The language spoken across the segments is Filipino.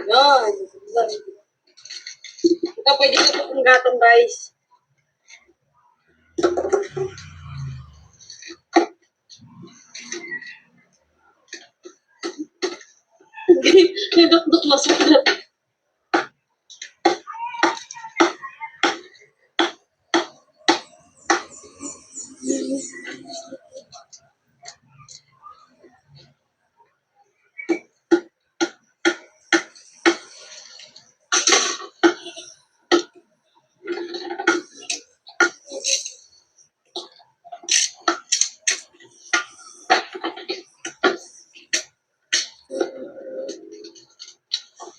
Yan. Ito, pwede ko itong gatong guys. Nidukduk masarap.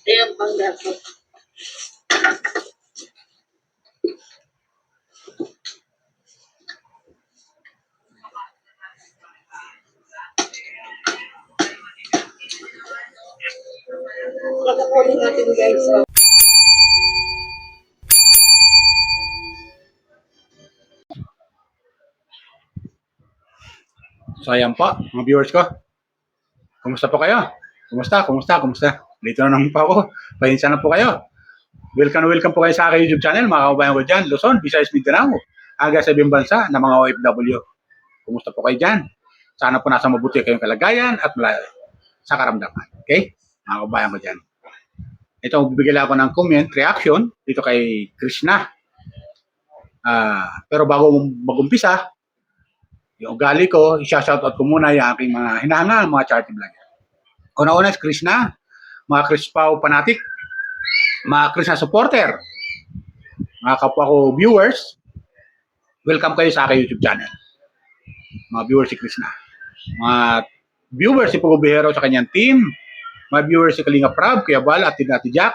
Ayan pang gato. Pagkakunin natin guys. So ayan po, mga viewers ko. Kumusta po kayo? Kumusta? Dito na naman po ako. Pahinsa na po kayo. Welcome po kayo sa aking YouTube channel, mga kababayan ko dyan, Luzon, Visayas, Mindanao, aga sa ibang bansa na mga OFW. Kumusta po kayo dyan? Sana po nasa mabuti kayong kalagayan at sa karamdaman. Okay? Mga kababayan ko dyan. Ito, bibigyan ako ng comment, reaction dito kay Krishna. Pero bago mag-umpisa, yung ugali ko, i-shoutout ko muna yung aking mga hinahangal, mga charity vlogger. Una-una is Krishna, mga Chris Pao fanatic, mga Krishna supporter, mga kapwa ko viewers, welcome kayo sa aking YouTube channel. Mga viewers si Krishna. Mga viewers si Pugo Bihero sa kanyang team, mga viewers si Kalinga Prab, Kuya Bal, at Ati Jack,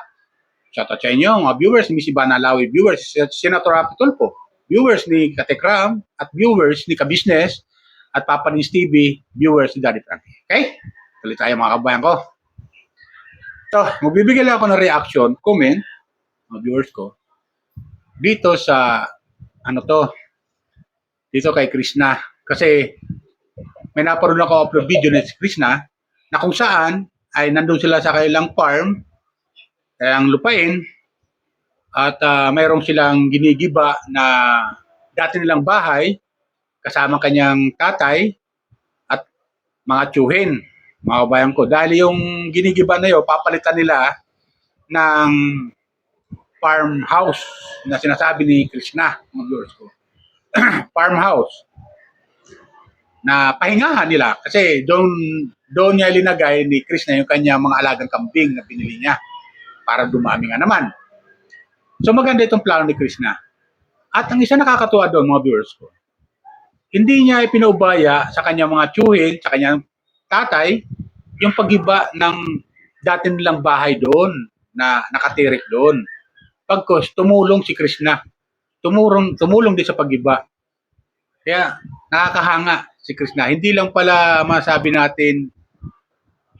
shoutout sa inyo. Mga viewers ni Miss Ivana Lawi, viewers si Senator Rapi Tulfo, viewers ni Katekram, at viewers ni Kabisnes, at Papa ni Stevie, viewers ni Daddy Frankie. Okay? Tuloy tayo mga kabayan ko. So, magbibigay lang ako ng reaction, comment, mga viewers ko, dito sa, dito kay Krishna. Kasi, may naparoon ako upload video na si Krishna, na kung saan, ay nandun sila sa kailang farm, kayang lupain, at mayroong silang ginigiba na dati nilang bahay, kasama kanyang tatay, at mga tiyuhin, mga kabayan ko. Dahil yung ginigiba na yun, papalitan nila ng farmhouse na sinasabi ni Krishna, mga viewers ko. Farmhouse na pahingahan nila kasi doon niya linagay ni Krishna yung kanya mga alagang kambing na pinili niya para dumami nga naman. So maganda itong plano ni Krishna. At ang isa nakakatuwa doon, mga viewers ko, hindi niya ipinaubaya sa kanyang mga tiyuhin, sa kanyang tatay, yung pag-iba ng dati nilang bahay doon, na nakatirik doon. Pagkos, tumulong si Krishna. Tumulong din sa pag-iba. Kaya, nakakahanga si Krishna. Hindi lang pala masabi natin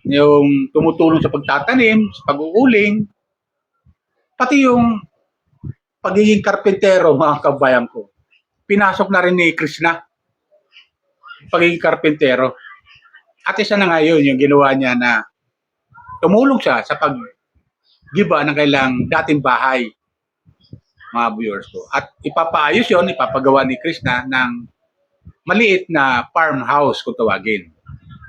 yung tumutulong sa pagtatanim, sa pag-uuling, pati yung pagiging karpentero, mga kabayan ko. Pinasok na rin ni Krishna pagiging karpentero. At isa na ngayon yung ginawa niya na tumulong siya sa pag-giba ng kailang dating bahay, mga viewers ko. At ipapaayos yon, ipapagawa ni Krishna ng maliit na farmhouse kung tawagin.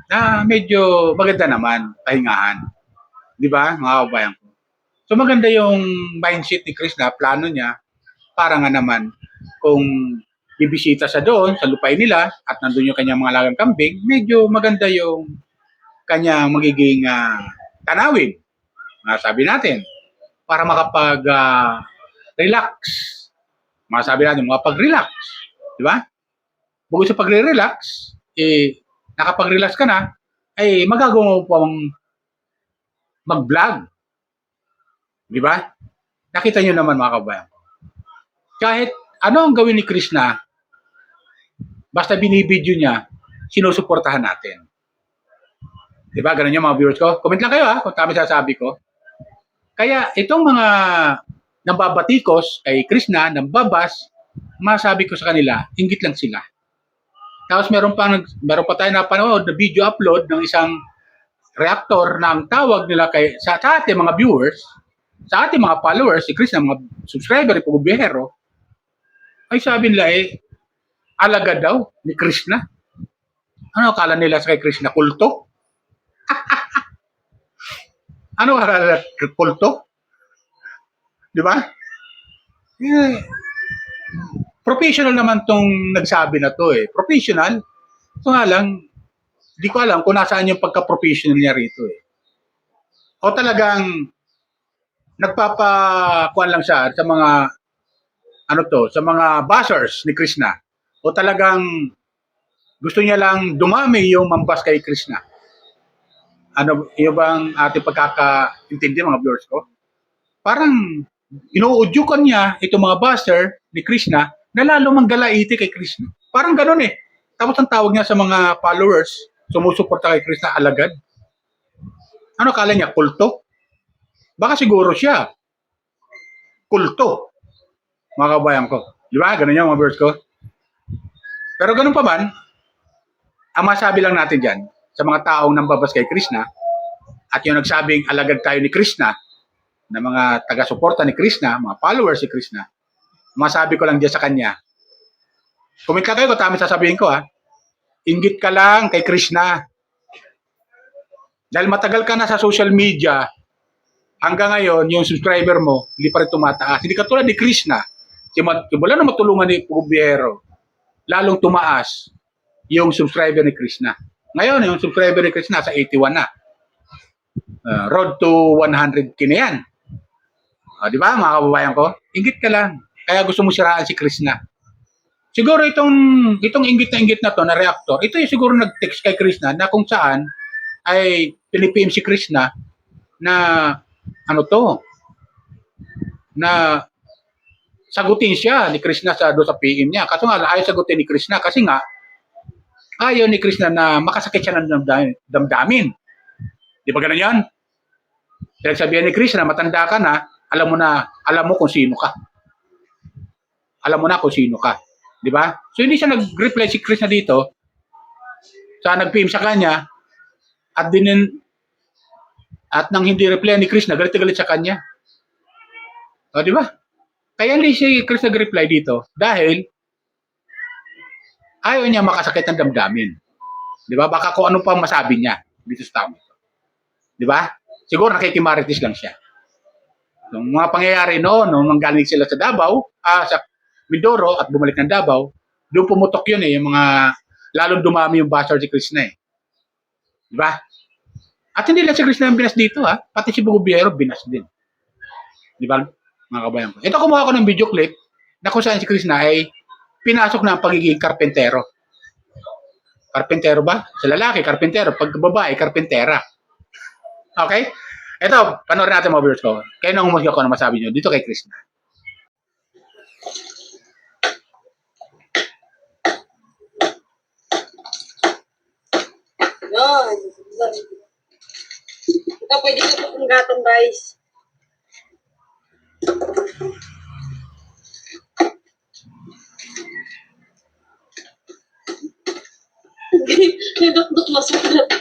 Na medyo maganda naman, pahingahan. Di ba, mga kabayan ko? So maganda yung mindset ni Krishna, plano niya, para nga naman kung bibisita sa doon, sa lupay nila, at nandun yung kanyang mga alagang kambing, medyo maganda yung kanyang magiging tanawin. Sabi natin, para makapag-relax. Sabi natin, makapag-relax. Di ba? Bukod sa pagre-relax, nakapag-relax ka na, ay magagawa mo pang mag-vlog. Di ba? Nakita nyo naman, mga kabayan. Kahit ano ang gawin ni Krishna, basta binibidyo niya, sinusuportahan natin. Di ba? Ganun yung mga viewers ko. Comment lang kayo kung tama sasabi ko. Kaya itong mga nambabatikos kay Krishna, nambabas, masabi ko sa kanila, inggit lang sila. Tapos meron pa tayo napanood na video upload ng isang reactor na ang tawag nila sa ating mga viewers, sa ating mga followers, si Krishna, mga subscriber, ni Pugubiyero, ay sabi nila alagad daw ni Krishna. Ano akala nila sa kay Krishna? Kulto? Ano akala nila? Kulto? Di ba? Eh, professional naman tong nagsabi na to eh. Professional. So nga lang, di ko alam kung nasaan yung pagka-professional niya rito eh. O talagang nagpapakuan lang siya sa mga sa mga buzzers ni Krishna. O talagang gusto niya lang dumami yung mambas kay Krishna. Ano, yung bang ating pagkakaintindi mga viewers ko? Parang inuudyukan niya itong mga buzzer ni Krishna na lalo manggalaiti kay Krishna. Parang ganun eh. Tapos ang tawag niya sa mga followers, sumusuporta kay Krishna alagad. Ano kala niya? Kulto? Baka siguro siya. Kulto. Mga kabayan ko. Di ba? Ganun yung mga viewers ko. Pero ganun pa man, ang masabi lang natin dyan, sa mga taong nambabas kay Krishna, at yung nagsabing alagad tayo ni Krishna, na mga taga-suporta ni Krishna, mga followers ni Krishna, masabi ko lang dyan sa kanya, comment lang kayo kung tama sasabihin ko inggit ka lang kay Krishna. Dahil matagal ka na sa social media, hanggang ngayon, yung subscriber mo, hindi pa rin tumataas. Hindi katulad ni Krishna, wala na matulungan ni Pugubiyero, lalong tumaas yung subscriber ni Krishna. Ngayon, yung subscriber ni Krishna sa 81 na. Road to 100k na yan. Di ba, mga kababayan ko? Inggit ka lang. Kaya gusto mo siraan si Krishna. Siguro itong inggit na to na reactor, ito yung siguro nag-text kay Krishna na kung saan ay pinipim si Krishna na na sagutin siya ni Krishna sa PM niya. Kaso nga, ayaw sagutin ni Krishna kasi nga, ayaw ni Krishna na makasakit siya ng damdamin. Di ba ganun yan? Sabihan ni Krishna, matanda ka na, alam mo kung sino ka. Alam mo na kung sino ka. Di ba? So hindi siya nag-reply si Krishna dito, sa nag-PM sa kanya, at nang hindi reply ni Krishna, galit sa kanya. O, di ba? Kaya hindi si Krishna nag-reply dito dahil ayaw niya makasakit ng damdamin. Di ba? Baka kung ano pa masabi niya dito sa tao. Di ba? Siguro nakikimarites lang siya. Nung mga pangyayari noon, nung manggaling sila sa Davao, sa Mindoro at bumalik ng Davao, doon pumutok yun yung mga lalong dumami yung buzzer si Krishna Di ba? At hindi lang si Krishna ang binas dito pati si Pugubiyero binas din. Di ba? Mga kabayan ko. Ito kumuha ko ng video clip na kung saan si Krishna ay pinasok na ang pagiging karpentero. Karpentero ba? Sa lalaki, karpentero. Pag babae, karpentera. Okay? Ito, panoorin natin mga viewers ko. Kayo nang humusga ko na masabi nyo dito kay Krishna. Yun. Ito pwede na po gatong guys. Nidukduk masulat.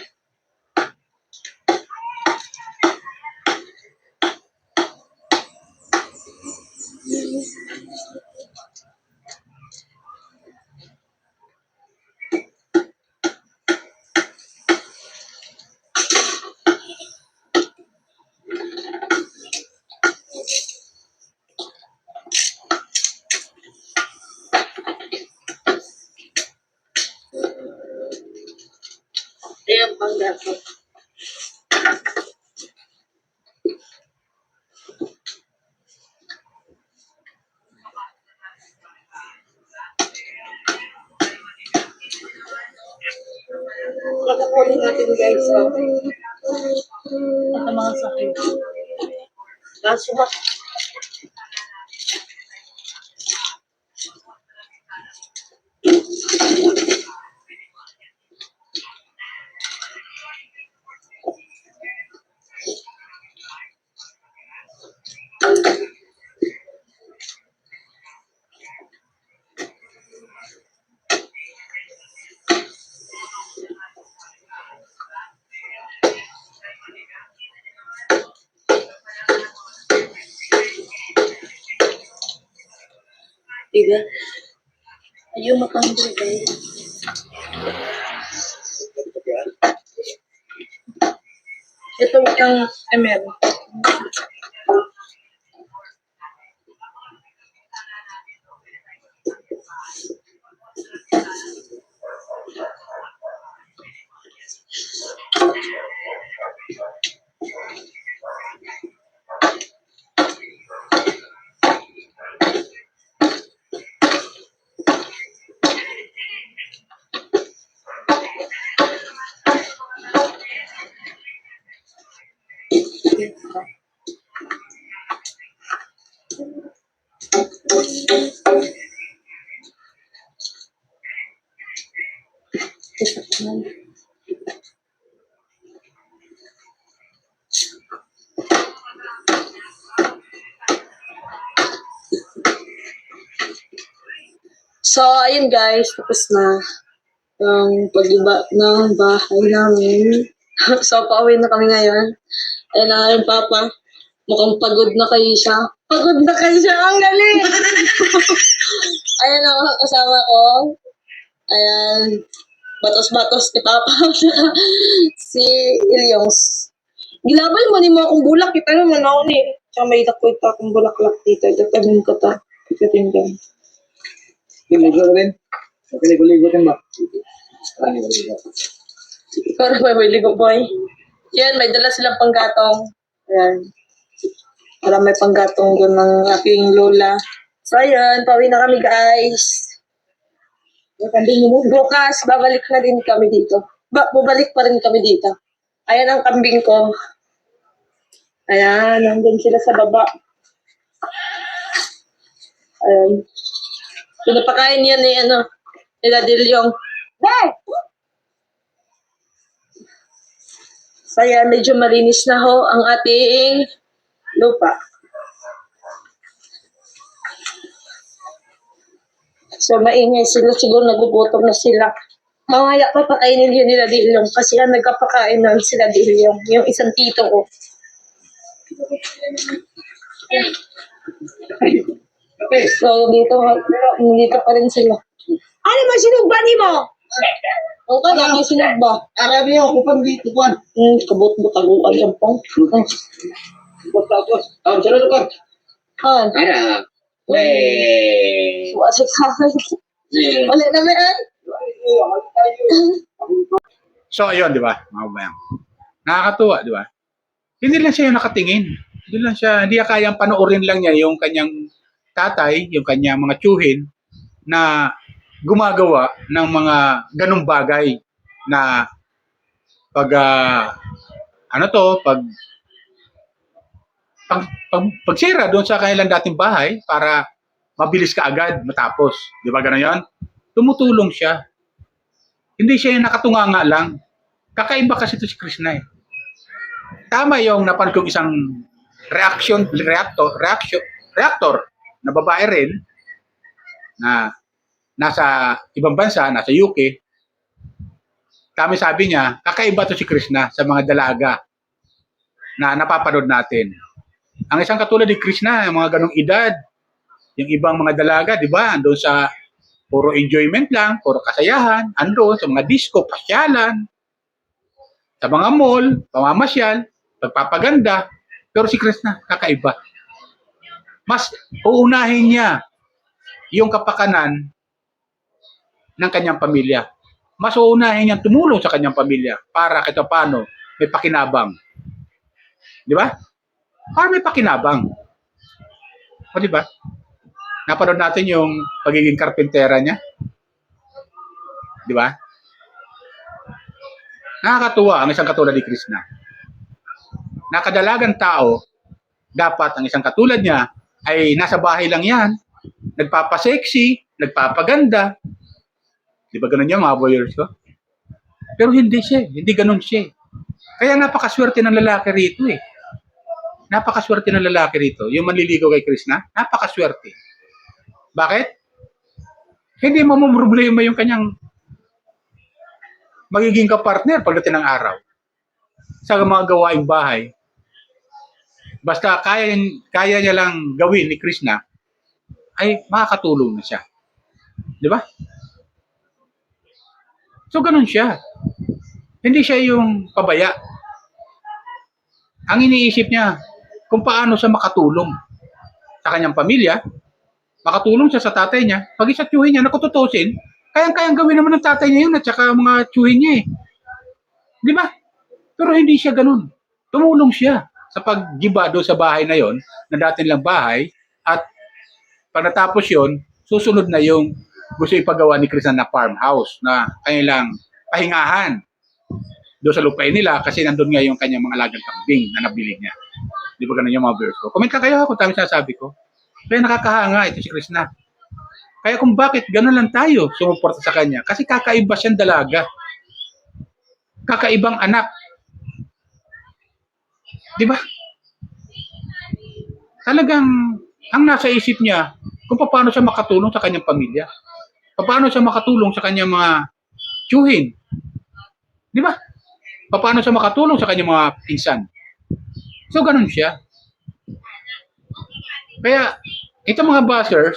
Ayan pang gato. Pagkakunin natin guys. Ito mga sakit. Kaso ba? Diba? Ayaw matanggal guys. Ito yung ML. So, ayun guys, tapos na ang pag-iba ng bahay namin. So, pauwi na kami ngayon. Ayun na yung papa. Mukhang pagod na kayo siya. Pagod na kayo siya. Ang galing! Ayan ako kasama ko. Ayan. Batos-batos ni papa. Si Ilyongs. Gilabay mo ni mo akong bulak. Kita naman ako ni. Tsaka may dakwita akong bulaklak dito. Itatamin ko ta. Itatindan. Ligo rin. Ligo din ba? Pero may ligo boy. Yan, may dala silang panggatong. Ayan. Para may panggatong doon ng aking lola. So, ayan. Pauwi na kami, guys. Bukas, babalik na din kami dito. Bubalik pa rin kami dito. Ayan ang kambing ko. Ayan, nandun sila sa baba. Ayan. Pinapakain yan ni, nila Dilyong. Dad! So, ayan, medyo malinis na ho ang ating lupa. So, maingay sila. Siguro nagugutom na sila. Mamaya papakainin yun nila Dilyong kasi nagkapakain na sila Dilyong. Yung isang tito ko. So, dito pa rin sila. Ano ba sinugba ni mo? Ang kanya, may sinugba. Arabi ako kupang dito kuan. Kabut-but, aguan dyan pong. Tapos, sunod ko. Han. Ara. Wey. Wasik sa akin. Wala na may an. So, ayun, di ba? Mga kabayan. Nakakatuwa, di ba? Hindi lang siya yung nakatingin. Hindi lang siya, hindi kayang panoorin lang niya yung kanyang tatay, yung kanyang mga tiyuhin na gumagawa ng mga ganong bagay na pag pagsira doon sa kanilang dating bahay para mabilis ka agad matapos. Di ba gano'n yun? Tumutulong siya. Hindi siya yung nakatunganga lang. Kakaiba kasi ito si Krishna eh. Tama yung napanood kong isang reactor na babae rin na nasa ibang bansa, nasa UK. Kami sabi niya, kakaiba to si Krishna sa mga dalaga na napapanood natin. Ang isang katulad ni Krishna, yung mga ganong edad, yung ibang mga dalaga, di ba, andun sa puro enjoyment lang, puro kasayahan, andun sa mga disco, pasyalan, sa mga mall, pamamasyal, pagpapaganda. Pero si Krishna, kakaiba. Mas uunahin niya yung kapakanan ng kanyang pamilya. Mas uunahin niyang tumulong sa kanyang pamilya para kahit paano may pakinabang. Di ba? Para may pakinabang. O di ba? Napanood natin yung pagiging karpentera niya. Di ba? Nakakatuwa ang isang katulad ni Krishna. Nakadalagang tao, dapat ang isang katulad niya ay nasa bahay lang yan, nagpapasexy, nagpapaganda. Di ba ganun yan mga boyers ko? Pero hindi siya, hindi ganun siya. Kaya napakaswerte ng lalaki rito eh. Napakaswerte ng lalaki rito. Yung manliligaw kay Krishna, napakaswerte. Bakit? Hindi mo problema yung kanyang magiging kapartner pagdating ng araw. Sa mga gawaing bahay. Basta kaya niya lang gawin ni Krishna ay makakatulong na siya. Di ba? So, ganun siya. Hindi siya yung pabaya. Ang iniisip niya, kung paano siya makatulong sa kanyang pamilya, makatulong siya sa tatay niya, pag isa tiyuhin niya, nakututusin, kayang-kayang gawin naman ng tatay niya yun at saka mga tiyuhin niya eh. Di ba? Pero hindi siya ganun. Tumulong siya sa paggiba doon sa bahay na yon, na dati nilang bahay, at pag natapos yon, susunod na yung gusto ipagawa ni Chris na farmhouse na kanilang pahingahan doon sa lupain nila kasi nandun nga yung kanyang mga alagang kambing na nabili niya. Di ba ganun yung mga viewers ko? Comment lang kayo kung tama sasabi ko. Kaya nakakahanga ito si Chris na. Kaya kung bakit ganun lang tayo sumuporta sa kanya. Kasi kakaiba siyang dalaga. Kakaibang anak. Di ba? Talagang ang nasa isip niya kung paano siya makatulong sa kanyang pamilya. Paano siya makatulong sa kanyang mga tiyuhin. Di ba? Paano siya makatulong sa kanyang mga pinsan. So, ganun siya. Kaya, ito mga buzzers,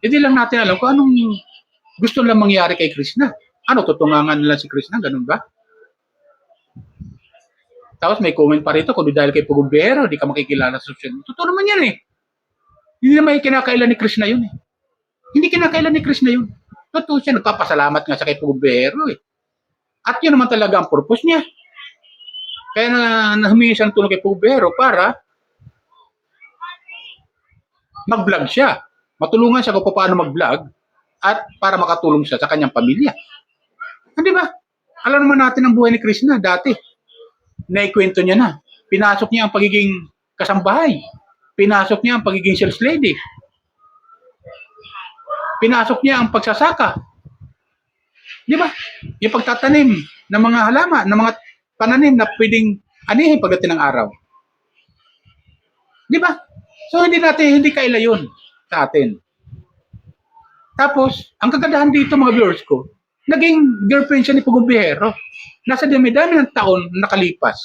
hindi lang natin alam kung anong gusto lang mangyari kay Krishna. Ano, tutungangan nila si Krishna? Ganun ba? Tapos may comment pa rito, kung dahil kay Pugumbero, di ka makikilala sa social media. Totoo naman yan eh. Hindi naman kinakailan ni Krishna yun eh. Hindi kinakailan ni Krishna yun. Totoo siya, nagpapasalamat nga sa kay Pugumbero eh. At yun naman talaga ang purpose niya. Kaya humingi siya ng tulong kay Pugumbero para mag-vlog siya. Matulungan siya kung paano mag-vlog at para makatulong siya sa kanyang pamilya. Hindi ba? Alam naman natin ang buhay ni Krishna dati. Naikwento niya na. Pinasok niya ang pagiging kasambahay. Pinasok niya ang pagiging sales lady. Pinasok niya ang pagsasaka. Di ba? Yung pagtatanim ng mga halaman, ng mga pananim na pwedeng anihin pagdating ng araw. Di ba? So hindi kaila yun sa atin. Tapos, ang kagandahan dito mga viewers ko, naging girlfriend siya ni Pugumbero. Nasa dami-dami ng taon na nakalipas.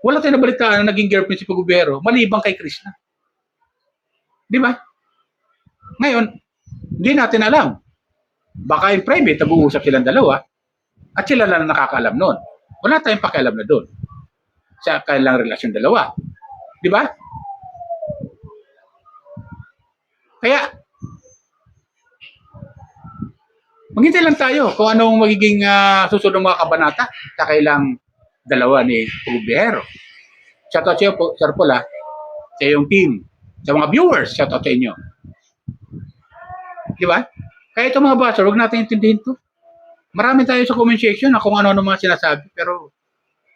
Wala tayong nabalitaan na naging girlfriend si Pugumbero, malibang kay Krishna. Di ba? Ngayon, hindi natin alam. Baka in private, nag-uusap silang dalawa at sila lang nakakaalam noon. Wala tayong pakialam na doon sa kanilang relasyon dalawa. Di ba? Kaya, maghintay lang tayo kung anong magiging susunod ng mga kabanata sa kailang dalawa ni Pugumbero. Shoutout sa iyo po, Sir Paul, sa iyong team, sa mga viewers, shoutout sa inyo. Di ba? Kaya ito mga buzzer, huwag natin intindihin to. Marami tayo sa comment section na kung ano-ano mga sinasabi, pero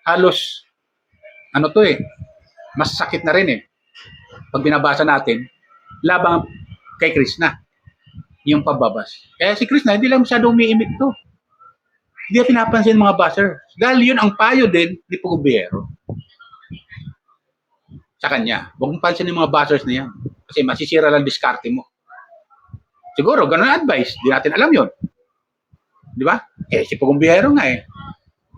halos, ano to eh, mas sakit na rin eh. Pag binabasa natin, labang kay Krishna, yung pababas. Kaya si Krishna, hindi lang masyadong umiimik to. Hindi na pinapansin mga buzzer. Dahil yun ang payo din ni Pugumbero sa kanya. Huwag mong pansin yung mga buzzers na yan. Kasi masisira lang diskarte mo. Siguro, ganun ang advice. Di natin alam yun. Di ba? Eh, si Pugumbero nga eh.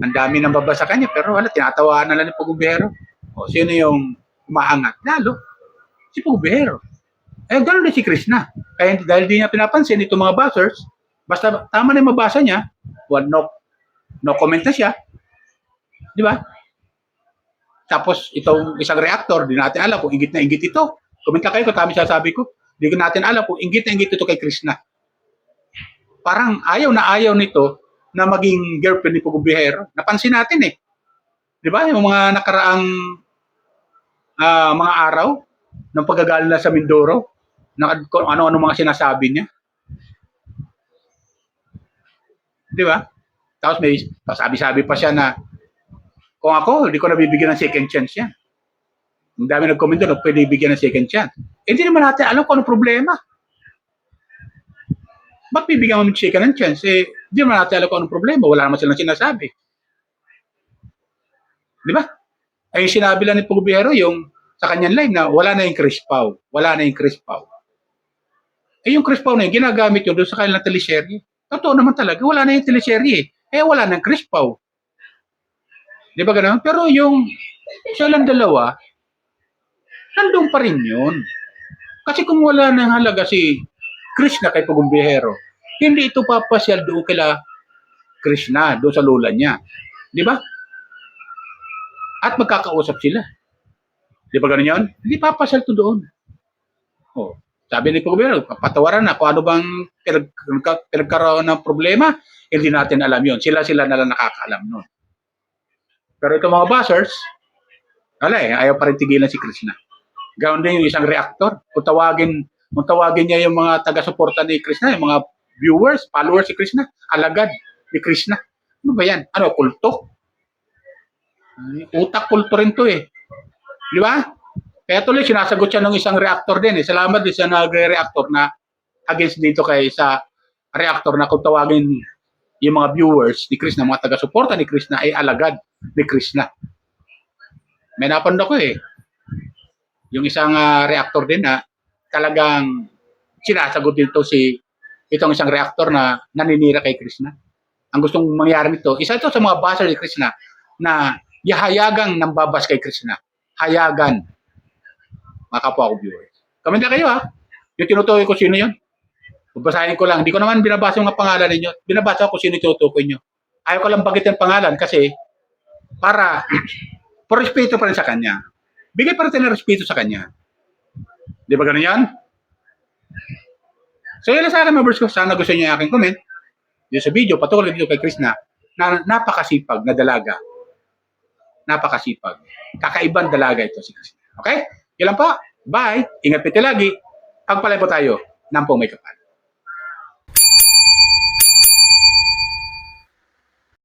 Ang dami nang babasa kanya, pero wala, tinatawaan na lang ni Pugumbero. O, sino yung umaangat? Lalo, si Pugumbero. Eh, ganun din si Krishna. Kaya dahil di niya pinapansin itong mga buzzers, basta tama na yung mabasa niya, well, no comment na siya. Di ba? Tapos, itong isang reactor, di natin alam kung inggit na inggit ito. Comment lang kayo kung tama sasabi ko. Di natin alam kung inggit na inggit ito kay Krishna. Parang ayaw na ayaw nito na maging girlfriend ni Pugumbero. Napansin natin eh. Di ba? Yung mga nakaraang mga araw ng paggagal na sa Mindoro, kung ano-ano mga sinasabi niya. Di ba? Tapos may pasabi-sabi pa siya na kung ako, hindi ko nabibigyan ng second chance yan. Ang dami nag-comment doon, pwede bigyan ng second chance. Eh, hindi naman natin alam kung anong problema. Ba't bibigyan mo ng second chance? Eh, hindi naman natin alam kung anong problema. Wala naman silang sinasabi. Di ba? Ay, sinabi lang ni Pugumbero yung sa kanyang live na wala na yung Chris Pao. Wala na yung Chris Pao. Eh, yung Chris Pao na yun, ginagamit yun doon sa kanilang teleserye. Totoo naman talaga, wala na yung teleserye. Eh, wala na yung Chris Pao. Di ba gano'n? Pero yung siya lang dalawa, nandun pa rin yun. Kasi kung wala nang halaga si Krishna kay Pagumbihero, hindi ito papasyal doon kila Krishna, doon sa lola niya. Di ba? At magkakausap sila. Di ba ganun yun? Hindi papasyal to doon. Oh. Sabi ni Pagumbihero, patawaran na kung ano bang pinagkaroon ng problema, hindi natin alam yun. Sila na lang nakakaalam nun. Pero itong mga buzzers, wala ayaw pa rin tigilan si Krishna. Gawin din yung isang reactor. Kung tawagin niya yung mga taga-suporta ni Krishna, yung mga viewers, followers si Krishna, alagad ni Krishna. Ano ba yan? Ano, kulto? Utak kulto rin to eh. Di ba? Kaya tuloy, sinasagot siya ng isang reactor din eh. Salamat din sa nagre-reactor na against dito kay sa reactor na kung tawagin yung mga viewers ni Krishna, mga taga-suporta ni Krishna ay alagad ni Krishna. May napanood ko eh. Yung isang reactor din na talagang sinasagot dito itong isang reactor na naninira kay Krishna. Ang gustong mangyari nito, isa ito sa mga buzzer ni Krishna na hayagang nambabas kay Krishna. Hayagan. Mga kapwa ko viewers. Kamenta kayo ha. Yung tinutukoy ko sino yun. Babasahin ko lang. Hindi ko naman binabasa yung mga pangalan ninyo. Binabasa ko sino tinutukoy nyo. Ayaw ko lang bagitin pangalan kasi para por respeto pa rin sa kanya. Bigay pa rin tayo ng respeto sa kanya. Di ba ganun yan? So yun lang sa akin, members ko. Sana gusto niyo yung aking comment dito sa video, patuloy dito kay Krishna, na napakasipag na dalaga. Napakasipag. Kakaibang dalaga ito si Krishna. Okay? Yan lang po. Bye. Ingat piti lagi. Pagpalay po tayo ng pong may kapal.